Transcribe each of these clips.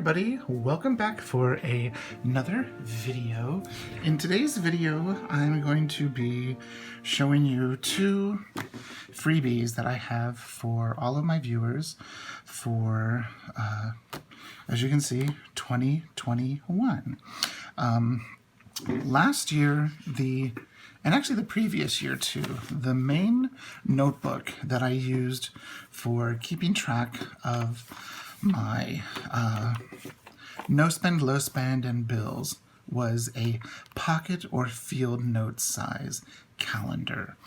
everybody, welcome back for another video. In today's video, I'm going to be showing you two freebies that I have for all of my viewers for, as you can see, 2021. Last year, and actually the previous year too, the main notebook that I used for keeping track of my no spend, low spend, and bills was a pocket or field notes size calendar.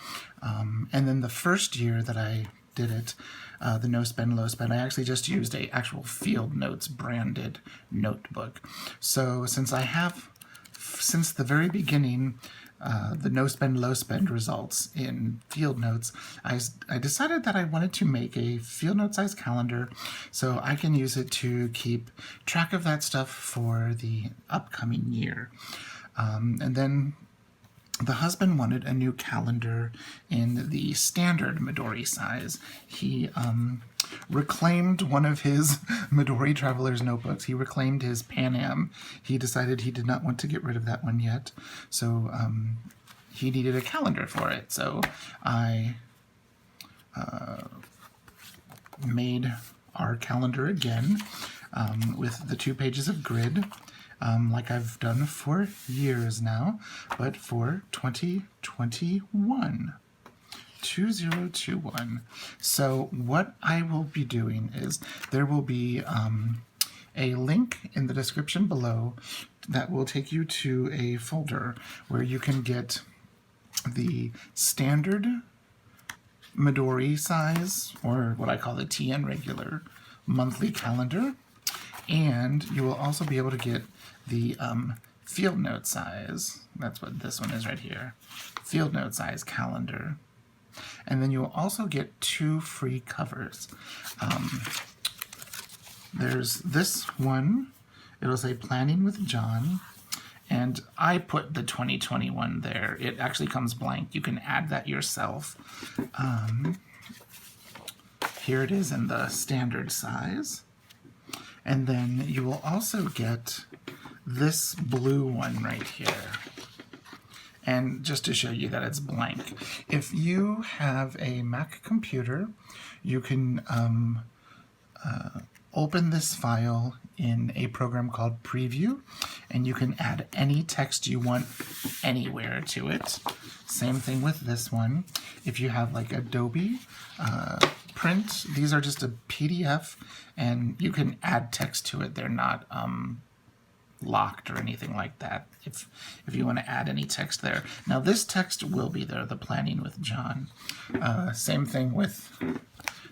And then the first year that I did it, the no spend, low spend, I actually just used a actual field notes branded notebook. So since the very beginning, the no spend, low spend results in field notes, I decided that I wanted to make a field note size calendar so I can use it to keep track of that stuff for the upcoming year. And then the husband wanted a new calendar in the standard Midori size. He reclaimed one of his Midori Traveler's notebooks. He reclaimed his Pan Am. He decided he did not want to get rid of that one yet, so he needed a calendar for it. So I made our calendar again with the 2 pages of grid, like I've done for years now, but for 2021. 2021. So what I will be doing is there will be a link in the description below that will take you to a folder where you can get the standard Midori size, or what I call the TN regular monthly calendar, and you will also be able to get the field note size. That's what this one is right here. Field note size calendar. And then you'll also get 2 free covers. There's this one. It'll say Planning with John. And I put the 2021 there. It actually comes blank. You can add that yourself. Here it is in the standard size. And then you will also get this blue one right here. And just to show you that it's blank. If you have a Mac computer, you can open this file in a program called Preview, and you can add any text you want anywhere to it. Same thing with this one. If you have like Adobe Print, these are just a PDF, and you can add text to it. They're not locked or anything like that if you want to add any text there. Now this text will be there, the Planning with John. Same thing with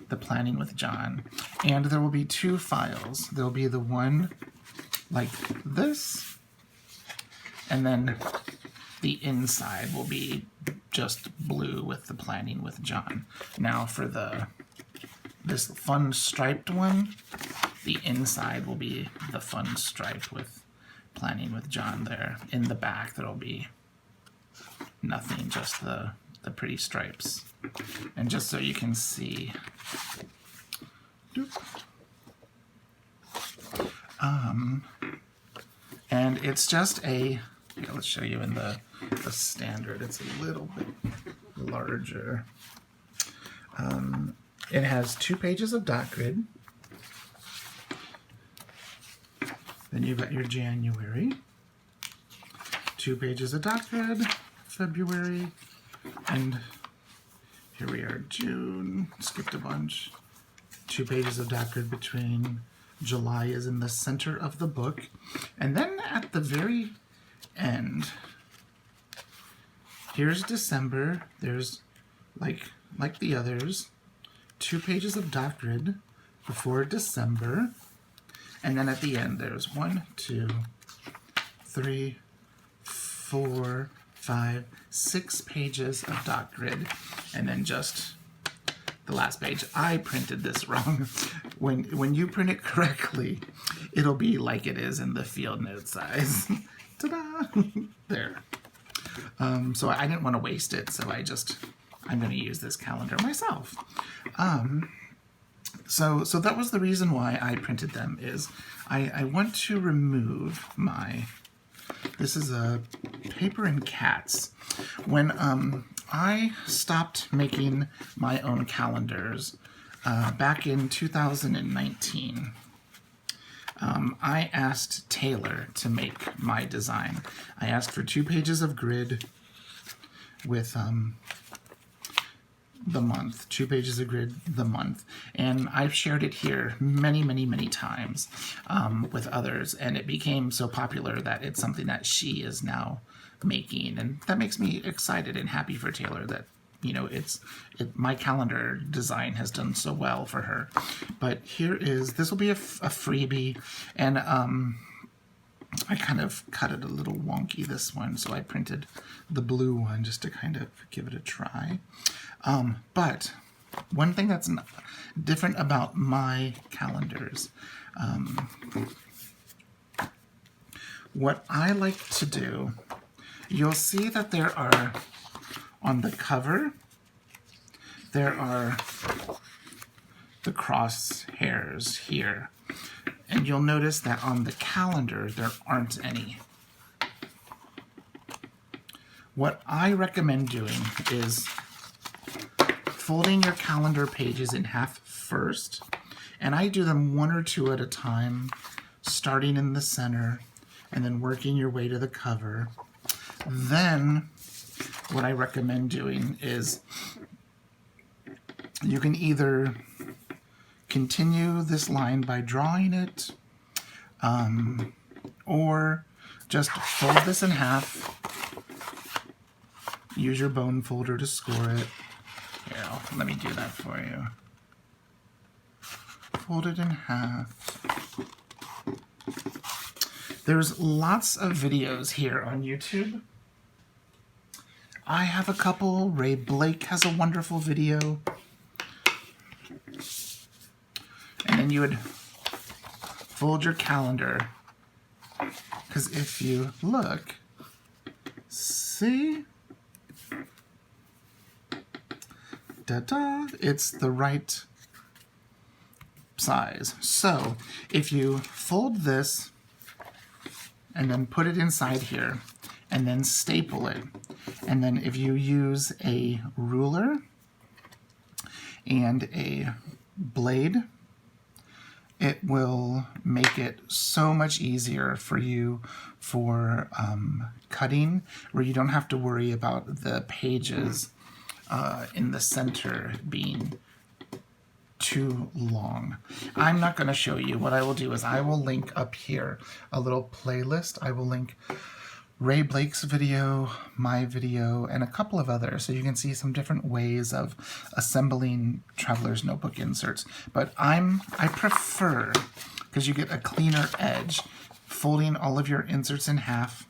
the Planning with John. And there will be 2 files. There'll be the one like this, and then the inside will be just blue with the Planning with John. Now for this fun striped one, the inside will be the fun striped with Planning with John there. In the back there'll be nothing, just the pretty stripes. And just so you can see, and it's just let's show you in the standard. It's a little bit larger. It has 2 pages of dot grid. Then you've got your January, 2 pages of dot grid, February, and here we are, June, skipped a bunch. 2 pages of dot grid between. July is in the center of the book. And then at the very end, here's December. There's, like the others, 2 pages of dot grid before December. And then at the end, there's 1, 2, 3, 4, 5, 6 pages of dot grid, and then just the last page. I printed this wrong. When you print it correctly, it'll be like it is in the field note size. Ta-da! There. So I didn't want to waste it, so I'm going to use this calendar myself. So that was the reason why I printed them, is I want to remove my, this is a Paper and Cats. When I stopped making my own calendars back in 2019, I asked Taylor to make my design. I asked for 2 pages of grid with the month, 2 pages of grid, the month, and I've shared it here many, many, many times with others, and it became so popular that it's something that she is now making, and that makes me excited and happy for Taylor that, you know, my calendar design has done so well for her. But here is, this will be a freebie, and I kind of cut it a little wonky, this one, so I printed the blue one just to kind of give it a try. But one thing that's different about my calendars, what I like to do, you'll see that there are, on the cover, there are the crosshairs here. And you'll notice that on the calendar, there aren't any. What I recommend doing is folding your calendar pages in half first, and I do them 1 or 2 at a time, starting in the center and then working your way to the cover. Then what I recommend doing is you can either continue this line by drawing it, or just fold this in half, use your bone folder to score it. Here, let me do that for you. Fold it in half. There's lots of videos here on YouTube. I have a couple. Ray Blake has a wonderful video. And then you would fold your calendar, because if you look, see? Da-da, it's the right size. So if you fold this and then put it inside here and then staple it, and then if you use a ruler and a blade, it will make it so much easier for you for cutting, where you don't have to worry about the pages in the center being too long. I'm not going to show you. What I will do is I will link up here a little playlist. I will link Ray Blake's video, my video, and a couple of others, so you can see some different ways of assembling Traveler's Notebook inserts. But I prefer, because you get a cleaner edge, folding all of your inserts in half,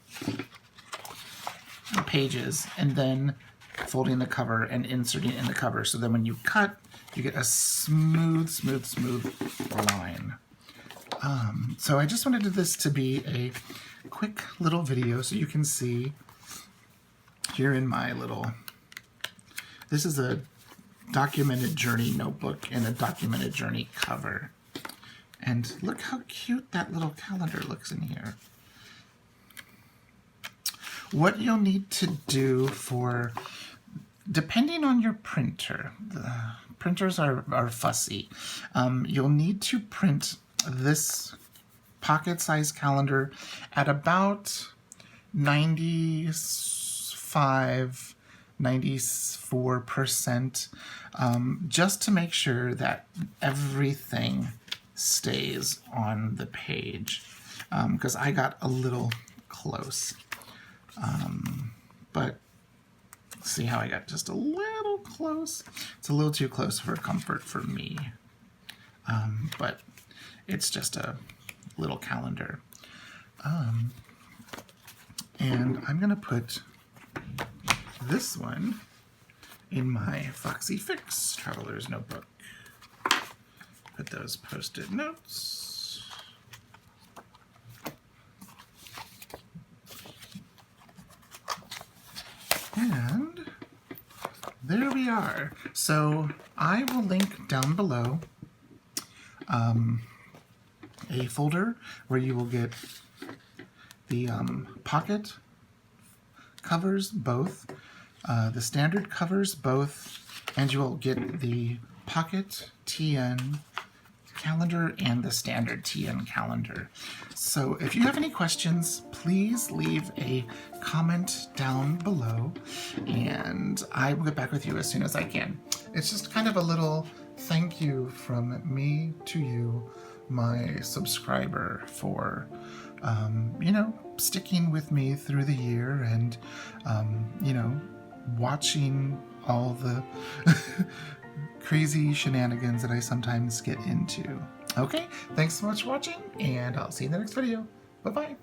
pages, and then folding the cover and inserting in the cover, so then when you cut, you get a smooth, smooth, smooth line. So I just wanted this to be a quick little video so you can see here in my little, this is a documented journey notebook and a documented journey cover. And look how cute that little calendar looks in here. What you'll need to do for, depending on your printer, the printers are fussy. You'll need to print this pocket-sized calendar at about 94%, just to make sure that everything stays on the page, because I got a little close. But see how I got just a little close? It's a little too close for comfort for me. But it's just a little calendar. And I'm going to put this one in my Foxy Fix Traveler's Notebook. Put those post-it notes. And there we are. So I will link down below a folder where you will get the pocket covers both, the standard covers both, and you will get the pocket TN calendar and the standard TN calendar. So if you have any questions, please leave a comment down below and I will get back with you as soon as I can. It's just kind of a little thank you from me to you, my subscriber, for sticking with me through the year and watching all the crazy shenanigans that I sometimes get into. Okay, thanks so much for watching, and I'll see you in the next video. Bye-bye.